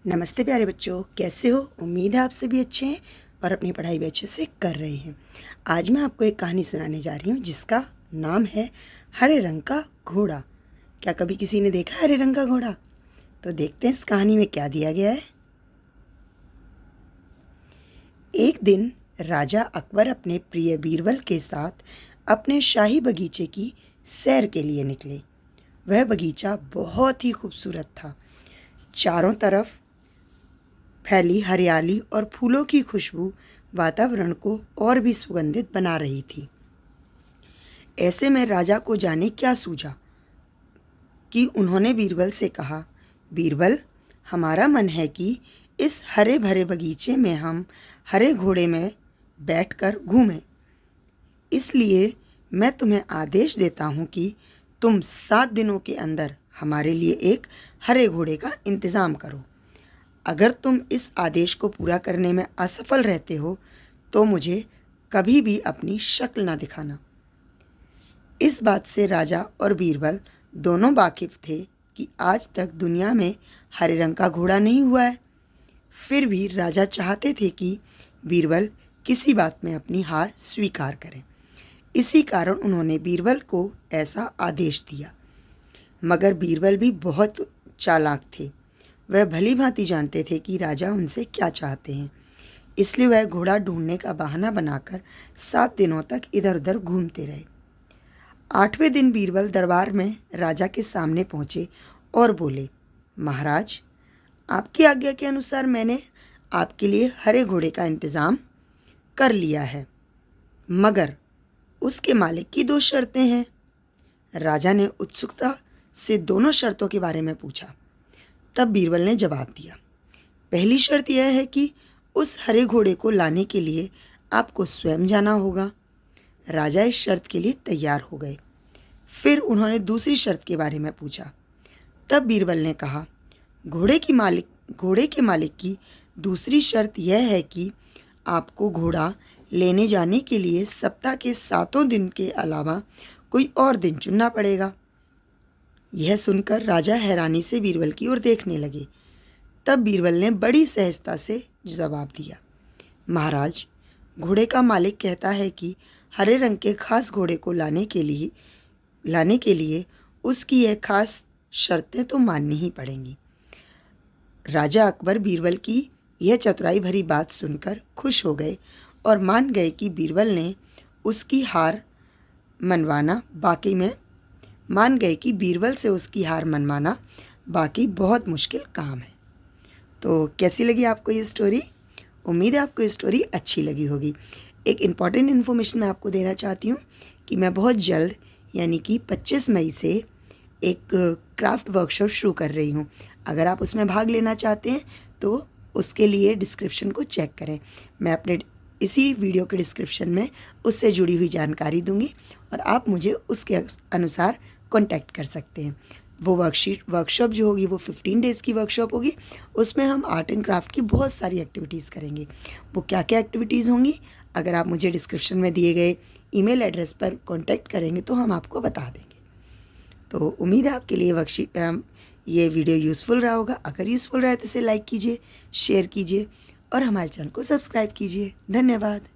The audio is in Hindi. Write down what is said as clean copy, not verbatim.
नमस्ते प्यारे बच्चों, कैसे हो? उम्मीद है आप सभी अच्छे हैं और अपनी पढ़ाई भी अच्छे से कर रहे हैं। आज मैं आपको एक कहानी सुनाने जा रही हूँ जिसका नाम है हरे रंग का घोड़ा। क्या कभी किसी ने देखा हरे रंग का घोड़ा? तो देखते हैं इस कहानी में क्या दिया गया है। एक दिन राजा अकबर अपने प्रिय बीरबल के साथ अपने शाही बगीचे की सैर के लिए निकले। वह बगीचा बहुत ही खूबसूरत था। चारों तरफ फैली हरियाली और फूलों की खुशबू वातावरण को और भी सुगंधित बना रही थी। ऐसे में राजा को जाने क्या सूझा कि उन्होंने बीरबल से कहा, बीरबल, हमारा मन है कि इस हरे भरे बगीचे में हम हरे घोड़े में बैठकर घूमें। इसलिए मैं तुम्हें आदेश देता हूँ कि तुम 7 दिनों के अंदर हमारे लिए एक हरे घोड़े का इंतज़ाम करो। अगर तुम इस आदेश को पूरा करने में असफल रहते हो तो मुझे कभी भी अपनी शक्ल ना दिखाना। इस बात से राजा और बीरबल दोनों वाकिफ थे कि आज तक दुनिया में हरे रंग का घोड़ा नहीं हुआ है। फिर भी राजा चाहते थे कि बीरबल किसी बात में अपनी हार स्वीकार करें। इसी कारण उन्होंने बीरबल को ऐसा आदेश दिया। मगर बीरबल भी बहुत चालाक थे। वह भली भांति जानते थे कि राजा उनसे क्या चाहते हैं। इसलिए वह घोड़ा ढूंढने का बहाना बनाकर 7 दिनों तक इधर उधर घूमते रहे। 8वें दिन बीरबल दरबार में राजा के सामने पहुंचे और बोले, महाराज, आपकी आज्ञा के अनुसार मैंने आपके लिए हरे घोड़े का इंतज़ाम कर लिया है, मगर उसके मालिक की 2 शर्तें हैं। राजा ने उत्सुकता से दोनों शर्तों के बारे में पूछा। तब बीरबल ने जवाब दिया, पहली शर्त यह है कि उस हरे घोड़े को लाने के लिए आपको स्वयं जाना होगा। राजा इस शर्त के लिए तैयार हो गए। फिर उन्होंने दूसरी शर्त के बारे में पूछा। तब बीरबल ने कहा, घोड़े के मालिक की दूसरी शर्त यह है कि आपको घोड़ा लेने जाने के लिए सप्ताह के 7 दिन के अलावा कोई और दिन चुनना पड़ेगा। यह सुनकर राजा हैरानी से बीरबल की ओर देखने लगे। तब बीरबल ने बड़ी सहजता से जवाब दिया, महाराज, घोड़े का मालिक कहता है कि हरे रंग के खास घोड़े को लाने के लिए उसकी यह खास शर्तें तो माननी ही पड़ेंगी। राजा अकबर बीरबल की यह चतुराई भरी बात सुनकर खुश हो गए और मान गए कि बीरबल ने उसकी हार मनवाना बाकी बहुत मुश्किल काम है। तो कैसी लगी आपको ये स्टोरी? उम्मीद है आपको ये स्टोरी अच्छी लगी होगी। एक इम्पॉर्टेंट इन्फॉर्मेशन मैं आपको देना चाहती हूँ कि मैं बहुत जल्द यानी कि 25 मई से एक क्राफ्ट वर्कशॉप शुरू कर रही हूँ। अगर आप उसमें भाग लेना चाहते हैं तो उसके लिए डिस्क्रिप्शन को चेक करें। मैं अपने इसी वीडियो के डिस्क्रिप्शन में उससे जुड़ी हुई जानकारी दूंगी और आप मुझे उसके अनुसार कांटेक्ट कर सकते हैं। वो वर्कशॉप जो होगी वो 15 डेज़ की वर्कशॉप होगी। उसमें हम आर्ट एंड क्राफ्ट की बहुत सारी एक्टिविटीज़ करेंगे। वो क्या क्या एक्टिविटीज़ होंगी, अगर आप मुझे डिस्क्रिप्शन में दिए गए ईमेल एड्रेस पर कांटेक्ट करेंगे तो हम आपको बता देंगे। तो उम्मीद है आपके लिए ये वीडियो यूज़फुल रहा होगा। अगर यूज़फुल रहा है तो इसे लाइक कीजिए, शेयर कीजिए और हमारे चैनल को सब्सक्राइब कीजिए। धन्यवाद।